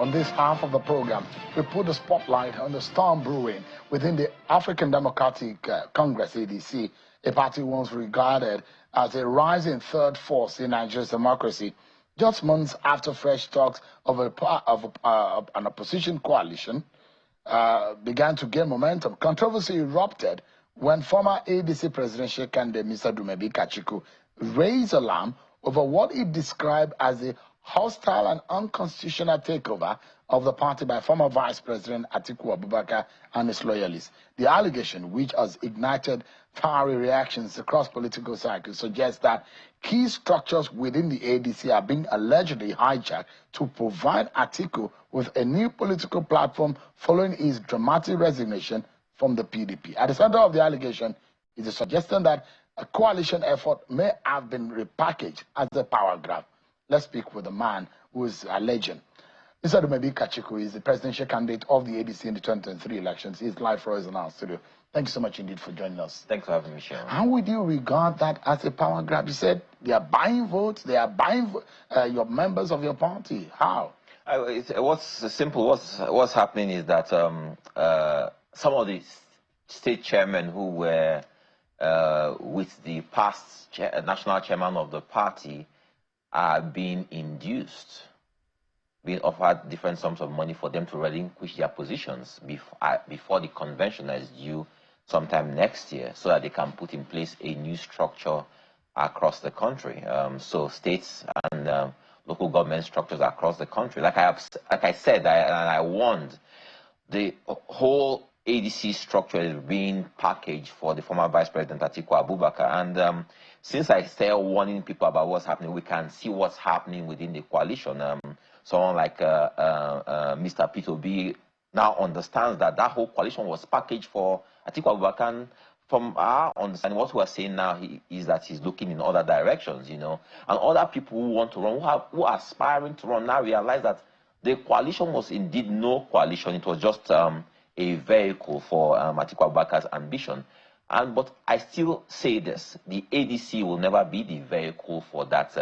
On this half of the program, we put the spotlight on the storm brewing within the African Democratic Congress, ADC, a party once regarded as a rising third force in Nigeria's democracy. Just months after fresh talks of an opposition coalition began to gain momentum, controversy erupted when former ADC presidential candidate Mr. Dumebi Kachikwu raised alarm over what he described as a hostile and unconstitutional takeover of the party by former Vice President Atiku and his loyalists. The allegation, which has ignited fiery reactions across political cycles, suggests that key structures within the ADC are being allegedly hijacked to provide Atiku with a new political platform following his dramatic resignation from the PDP. At the center of the allegation is the suggestion that a coalition effort may have been repackaged as a power grab. Let's speak with a man who is a legend. Mr. Dumebi Kachikwu is the presidential candidate of the ADC in the 2023 elections. He's live for us in our studio. Thank you so much indeed for joining us. Thanks for having me, Sharon. How would you regard that as a power grab? You said they are buying votes, they are buying your members of your party. How? What's simple? What's happening is that some of the state chairmen who were with the past national chairman of the party are being induced, being offered different sums of money for them to relinquish their positions before the convention is due sometime next year, so that they can put in place a new structure across the country. So states and local government structures across the country. Like I said, I warned, the whole ADC structure is being packaged for the former Vice President Atiku. And since I started warning people about what's happening, we can see what's happening within the coalition. Someone like Mr. P2B now understands that that whole coalition was packaged for Atiku. From our understanding, what we are saying now is that he's looking in other directions, you know. And other people who want to run, who are aspiring to run, now realize that the coalition was indeed no coalition. It was just a vehicle for Atiku ambition. But I still say this: the ADC will never be the vehicle for that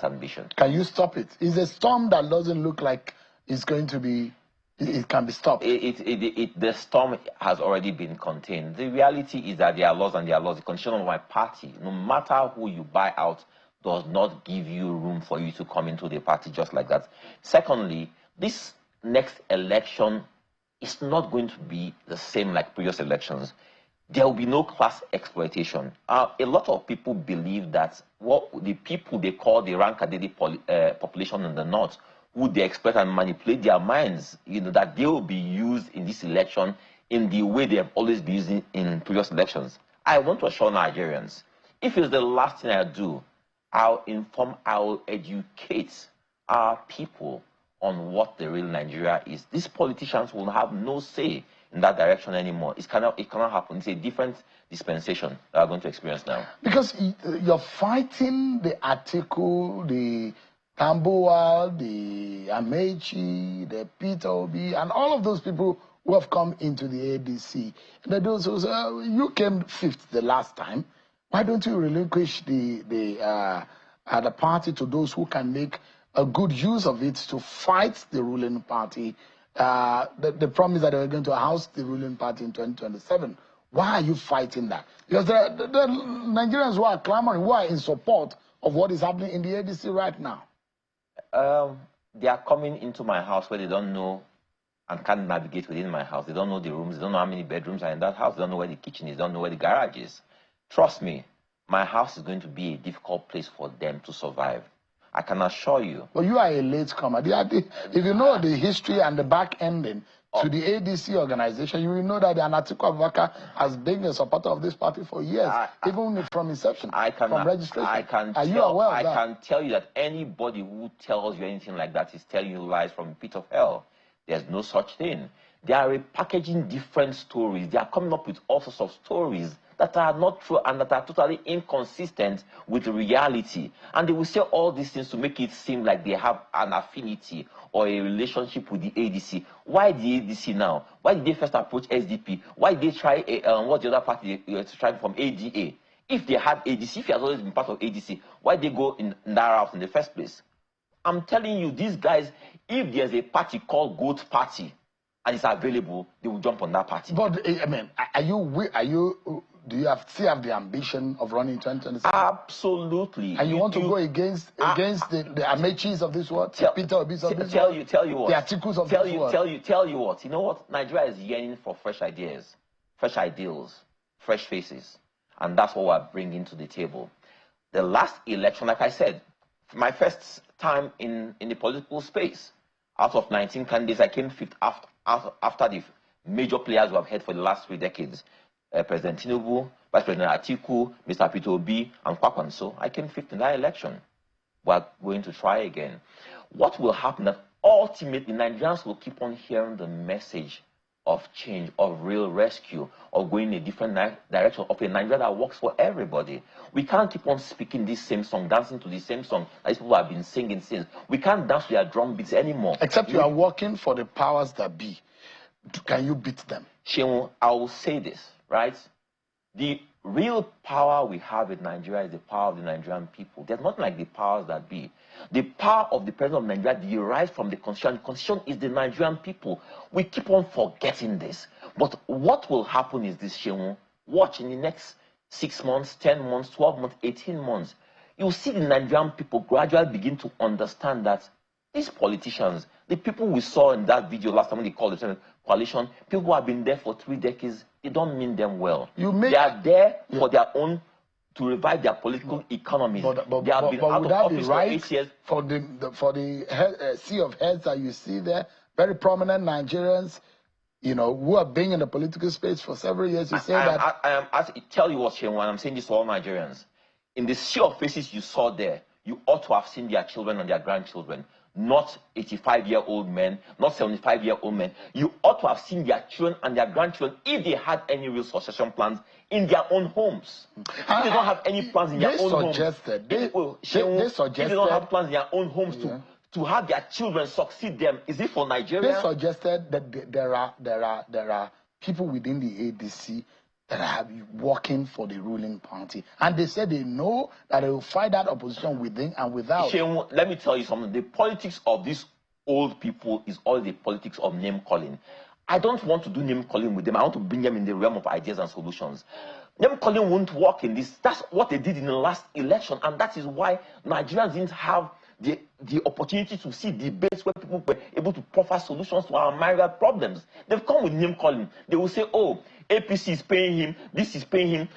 ambition. Can you stop it? It's a storm that doesn't look like it's going to be. It can be stopped. The storm has already been contained. The reality is that there are laws and there are laws. The condition of my party, no matter who you buy out, does not give you room for you to come into the party just like that. Secondly, this next election is not going to be the same like previous elections. There will be no class exploitation. A lot of people believe that what the people they call the Rankadede population in the north, who they exploit and manipulate their minds, you know, that they will be used in this election in the way they have always been used in previous elections. I want to assure Nigerians, if it's the last thing I do, I'll inform, I'll educate our people on what the real Nigeria is. These politicians will have no say in that direction anymore. It cannot happen. It's a different dispensation that we're going to experience now. Because you're fighting the Atiku, the Tambuwal, the Amechi, the Peter Obi, and all of those people who have come into the ADC. And those who say, you came fifth the last time. Why don't you relinquish the party to those who can make a good use of it to fight the ruling party? The promise that they were going to house the ruling party in 2027. Why are you fighting that? Because the Nigerians who are clamoring, who are in support of what is happening in the ADC right now. They are coming into my house where they don't know and can't navigate within my house. They don't know the rooms. They don't know how many bedrooms are in that house. They don't know where the kitchen is. They don't know where the garage is. Trust me, my house is going to be a difficult place for them to survive. I can assure you. Well, you are a latecomer. If you know the history and the back ending to the ADC organization, you will know that Atiku has been a supporter of this party for years, even from inception, from registration. Are you aware of that? I can tell you that anybody who tells you anything like that is telling you lies from the pit of hell. There's no such thing. They are repackaging different stories. They are coming up with all sorts of stories that are not true and that are totally inconsistent with reality. And they will say all these things to make it seem like they have an affinity or a relationship with the ADC. Why the ADC now? Why did they first approach SDP? Why did they try, what's the other party they tried from ADA? If they had ADC, if he has always been part of ADC, why did they go in that route in the first place? I'm telling you, these guys, if there's a party called Goat Party and it's available, they will jump on that party. But I mean, do you still have the ambition of running 2027? Absolutely. And you want to go against the Amechis of this world, Peter Obis of this world? Tell you what. The Atikus of this world. Tell you what. You know what? Nigeria is yearning for fresh ideas, fresh ideals, fresh faces. And that's what we're bringing to the table. The last election, like I said, my first time in the political space, out of 19 candidates, I came fifth after the major players we have had for the last 3 decades. President Tinubu, Vice President Atiku, Mr. Peter Obi, and Kwakwanso. I came fifth in that election. We're going to try again. What will happen that ultimately Nigerians will keep on hearing the message of change, of real rescue, of going in a different direction, of a Nigeria that works for everybody. We can't keep on speaking this same song, dancing to the same song that these people have been singing since. We can't dance to their drum beats anymore. Except you are working for the powers that be. Can you beat them? Shehu, I will say this, right? The real power we have in Nigeria is the power of the Nigerian people. There's nothing like the powers that be. The power of the president of Nigeria derives from the constitution. The constitution is the Nigerian people. We keep on forgetting this. But what will happen is this, Shehu. Watch in the next 6 months, 10 months, 12 months, 18 months. You'll see the Nigerian people gradually begin to understand that these politicians, the people we saw in that video last time when they called the coalition, people who have been there for 3 decades, they don't mean them well. They are there for their own, to revive their political economies. They have been out of office for 8 years. For the sea of heads that you see there, very prominent Nigerians, you know, who have been in the political space for several years, you say I tell you what, Shehu, and I'm saying this to all Nigerians. In the sea of faces you saw there, you ought to have seen their children and their grandchildren. Not 85-year-old men, not 75-year-old men. You ought to have seen their children and their grandchildren if they had any real succession plans in their own homes. If they don't have any plans in their own homes. They suggested. If they don't have plans in their own homes to have their children succeed them, is it for Nigeria? They suggested that there are people within the ADC that are working for the ruling party. And they said they know that they will fight that opposition within and without. Shehu, let me tell you something. The politics of these old people is all the politics of name calling. I don't want to do name calling with them. I want to bring them in the realm of ideas and solutions. Name calling won't work in this. That's what they did in the last election. And that is why Nigerians didn't have the opportunity to see debates where people were able to proffer solutions to our myriad problems. They've come with name calling. They will say, oh, APC is paying him, this is paying him.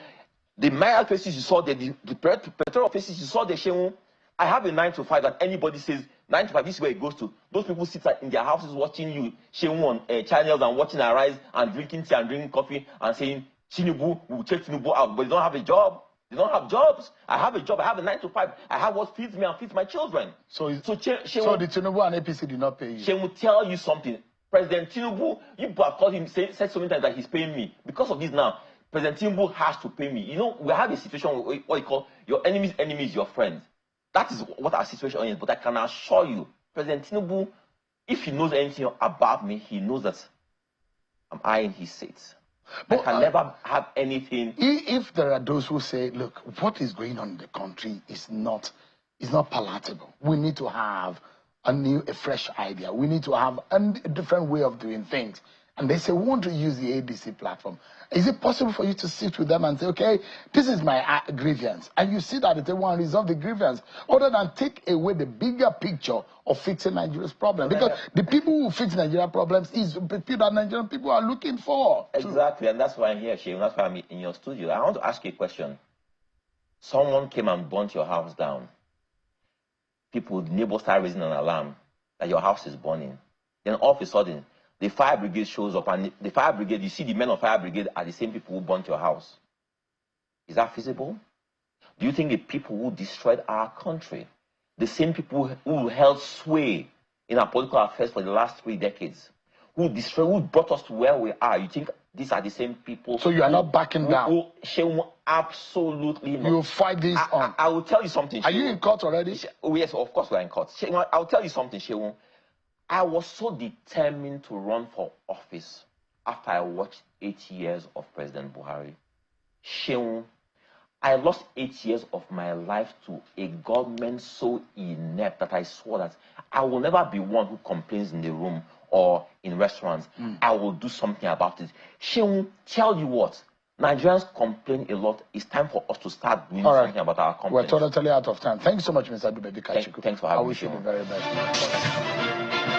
The myriad faces you saw there, the plethora of faces you saw there, Shehu. I have a 9 to 5 that anybody says 9 to 5, this is where it goes to. Those people sit in their houses watching you, Shehu, on channels and watching Arise and drinking tea and drinking coffee and saying, Tinubu, we'll take Tinubu out, but they don't have a job. They don't have jobs. I have a job. I have a 9 to 5. I have what feeds me and feeds my children. So the Tinubu and APC did not pay you. She will tell you something. President Tinubu, you have called him, said so many times that he's paying me. Because of this now, President Tinubu has to pay me. You know, we have a situation what you call your enemy's enemy is your friend. That is what our situation is. But I can assure you, President Tinubu, if he knows anything about me, he knows that I'm eyeing his seats. I can never have anything. If there are those who say, look, what is going on in the country is not palatable. We need to have a fresh idea. We need to have a different way of doing things. And they say, we want to use the ADC platform. Is it possible for you to sit with them and say, okay, this is my grievance? And you see that they want to resolve the grievance, other than take away the bigger picture of fixing Nigeria's problem. Because the people who fix Nigerian problems is the people that Nigerian people are looking for. Exactly, and that's why I'm here, Shehu. That's why I'm in your studio. I want to ask you a question. Someone came and burnt your house down. People, neighbors start raising an alarm that your house is burning. Then all of a sudden, the fire brigade shows up, and the fire brigade, you see the men of fire brigade are the same people who burnt your house. Is that feasible? Do you think the people who destroyed our country, the same people who held sway in our political affairs for the last 3 decades, who brought us to where we are, you think these are the same people? So you are not backing down? Absolutely not. You'll fight this on? I will tell you something, Are you in court already? Oh, yes, of course we're in court. I'll tell you something, Shehu. I was so determined to run for office after I watched 8 years of President Buhari. Shehu, I lost 8 years of my life to a government so inept that I swore that I will never be one who complains in the room or in restaurants. I will do something about it. She will tell you what, Nigerians complain a lot. It's time for us to start doing something about our complaints. We're totally out of time. Thank you so much, Mr. Dumebi Kachikwu. Thanks for having me. I wish you the very best.